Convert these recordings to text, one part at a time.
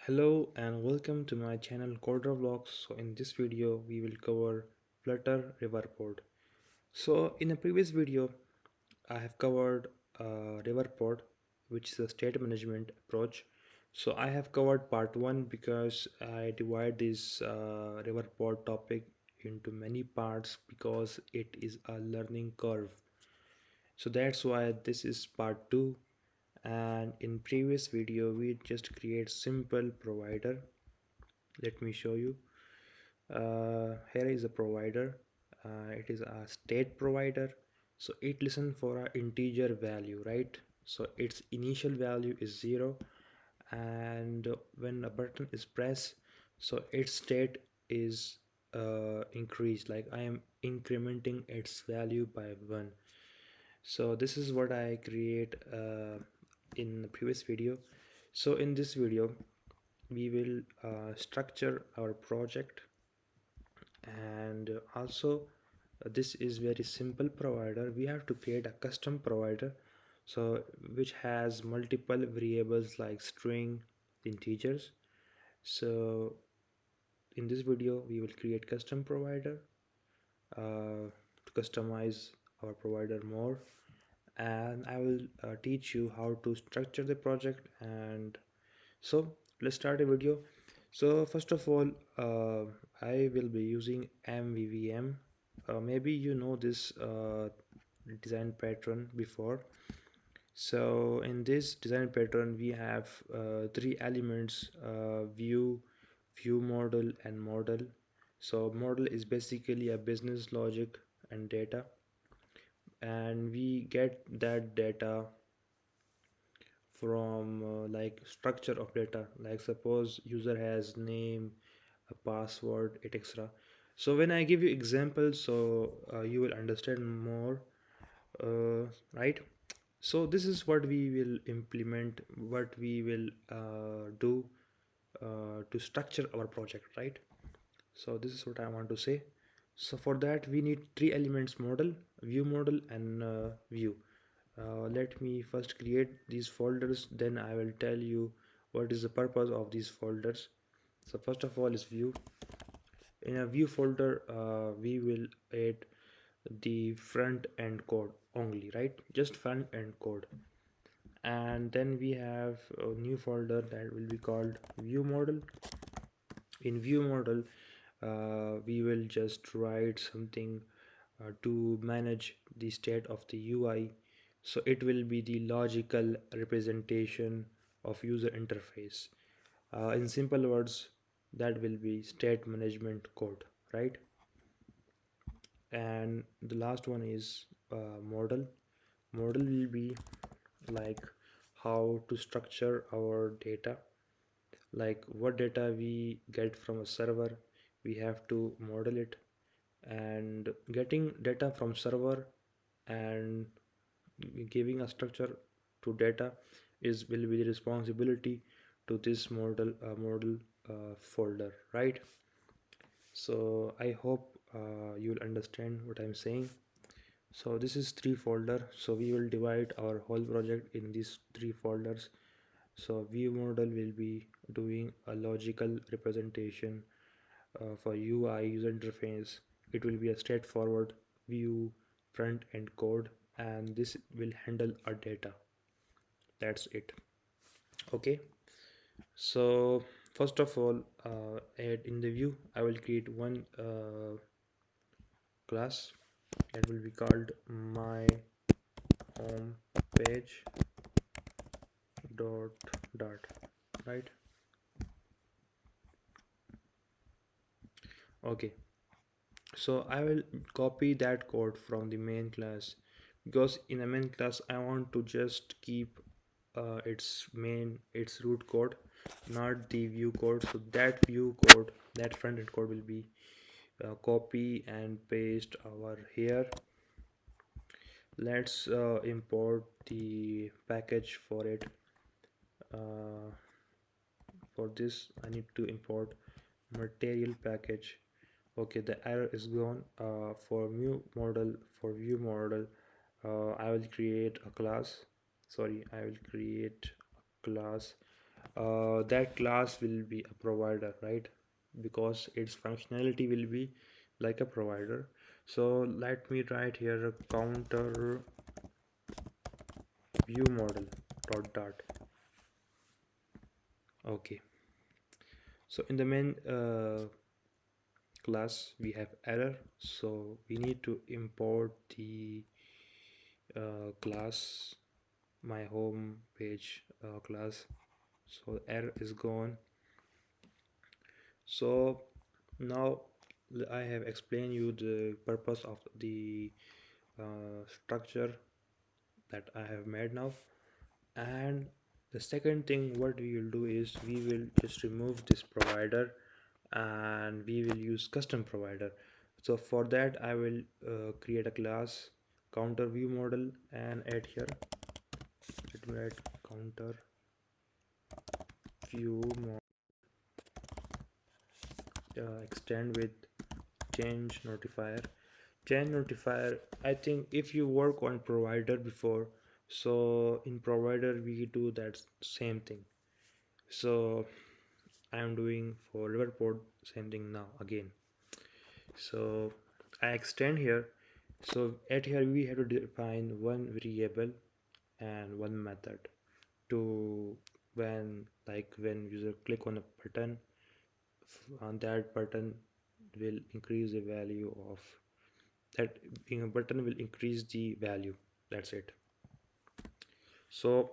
Hello and welcome to my channel Coder Vlogs. So in this video we will cover Flutter Riverpod. So in a previous video I have covered Riverpod, which is a state management approach. So I have covered part 1 because I divide this Riverpod topic into many parts because it is a learning curve. So that's why this is part 2, and in previous video we just create simple provider. Let me show you. Here is a provider. It is a state provider, so it listen for a integer value, right? So its initial value is 0, and when a button is pressed, so its state is increased, like I am incrementing its value by 1. So this is what I create in the previous video. So in this video we will structure our project, and also this is very simple provider. We have to create a custom provider, so which has multiple variables like string, integers. So in this video we will create custom provider to customize our provider more, and I will teach you how to structure the project. And so let's start a video. So first of all, I will be using MVVM. Maybe you know this design pattern before. So in this design pattern we have three elements: view model and model. So model is basically a business logic and data, and we get that data from like structure of data, like suppose user has name, a password, etc. So when I give you examples, so you will understand more, right? So this is what we will implement, what we will do to structure our project, right? So this is what I want to say. So for that we need three elements: model, view model, and view. Let me first create these folders, then I will tell you what is the purpose of these folders. So first of all is view. In a view folder we will add the front end code only, right? Just front end code. And then we have a new folder that will be called view model. In view model we will just write something to manage the state of the UI. So it will be the logical representation of user interface. In simple words, that will be state management code, right? And the last one is model. Model will be like how to structure our data, like what data we get from a server, we have to model it. And getting data from server and giving a structure to data is will be the responsibility to this model folder, right? So I hope you'll understand what I'm saying. So this is three folder, so we will divide our whole project in these three folders. So view model will be doing a logical representation for UI, user interface. It will be a straightforward view front end code, and this will handle our data. That's it. Okay. So first of all, in the view I will create one class that will be called my home page dot, right? Okay. So I will copy that code from the main class, because in a main class I want to just keep its root code, not the view code. So that view code, that front end code will be copy and paste over here. Let's import the package for it. uh, for this I need to import material package. Okay, the error is gone. For view model I will create a class. Sorry, I will create a class that class will be a provider, right? Because its functionality will be like a provider. So let me write here a counter view model dot. Okay, so in the main class we have error, so we need to import the class, my home page class. So error is gone. So now I have explained you the purpose of the structure that I have made now. And the second thing what we will do is we will just remove this provider and we will use custom provider. So for that I will create a class counter view model and add here, let me write counter view extend with change notifier. I think if you work on provider before, so in provider we do that same thing. So I am doing for Riverpod same thing now again. So I extend here. So at here we have to define one variable and one method to when user click on a button, on that button will increase the value of that button will increase the value. That's it. So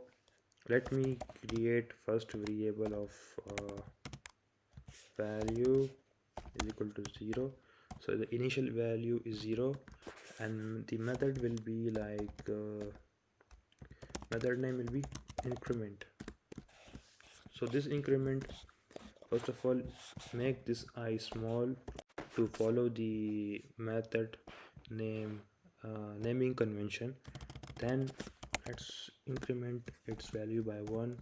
let me create first variable of value is equal to 0. So the initial value is 0 and the method will be like method name will be increment. So this increment, first of all, make this I small to follow the method name naming convention. Then let's increment its value by 1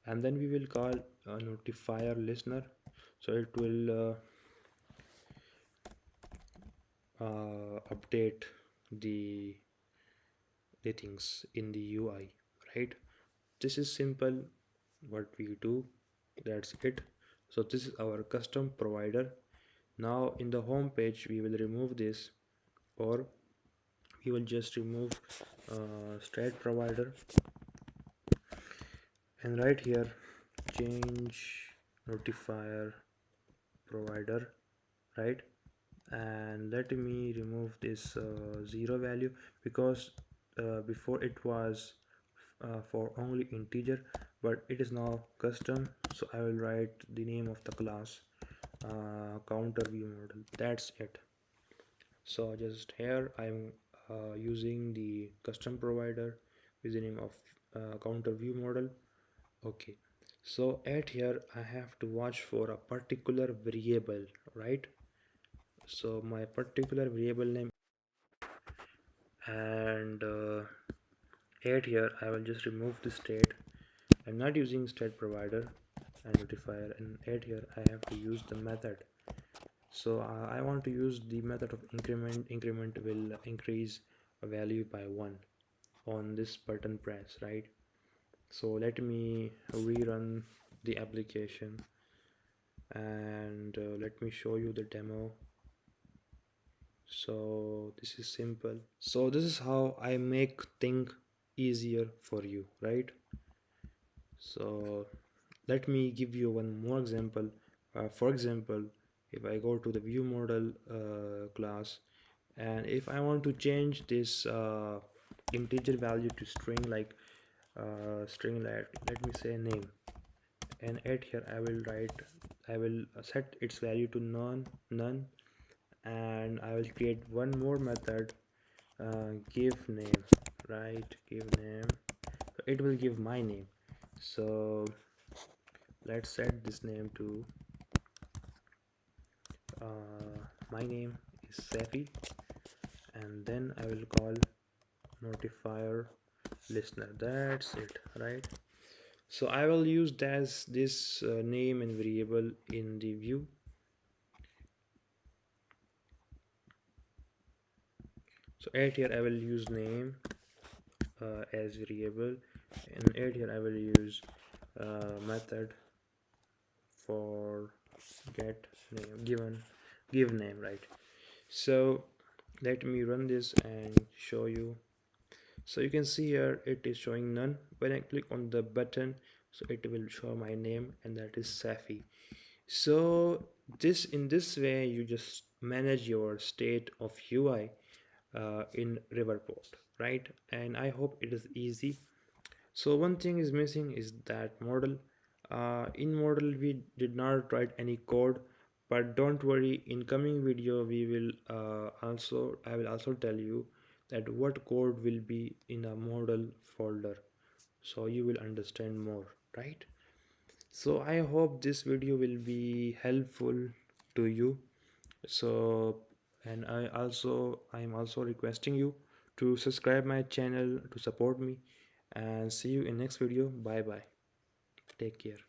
and then we will call a notifier listener, so it will update the things in the UI, right? This is simple what we do, that's it. So this is our custom provider. Now in the home page we will remove this, or we will just remove state provider and right here change notifier provider, right? And let me remove this 0 value because before it was for only integer, but it is now custom. So I will write the name of the class counter view model, that's it. So just here I'm using the custom provider with the name of counter view model. Okay, so at here I have to watch for a particular variable, right? So my particular variable name, and at here I will just remove the state. I'm not using state provider and notifier, and at here I have to use the method. So I want to use the method of increment will increase a value by 1 on this button press, right? So let me rerun the application and let me show you the demo. So this is simple. So this is how I make things easier for you, right? So let me give you one more example. For example, if I go to the view model class, and if I want to change this integer value to string, like let me say name, and at here I will set its value to none, and I will create one more method, give name, right? Give name, it will give my name. So let's set this name to my name is Safi, and then I will call notifier listener, that's it, right? So I will use this name and variable in the view. So at here I will use name as variable, and at here I will use method for get name given give name, right? So let me run this and show you. So you can see here it is showing none. When I click on the button, so it will show my name, and that is Safi. So this in this way you just manage your state of UI in Riverpod, right? And I hope it is easy. So one thing is missing is that model. In model we did not write any code, but don't worry. In coming video we will I will also tell you that what code will be in a model folder, so you will understand more, right? So I hope this video will be helpful to you. So, and I'm also requesting you to subscribe my channel to support me, and see you in next video. Bye bye, take care.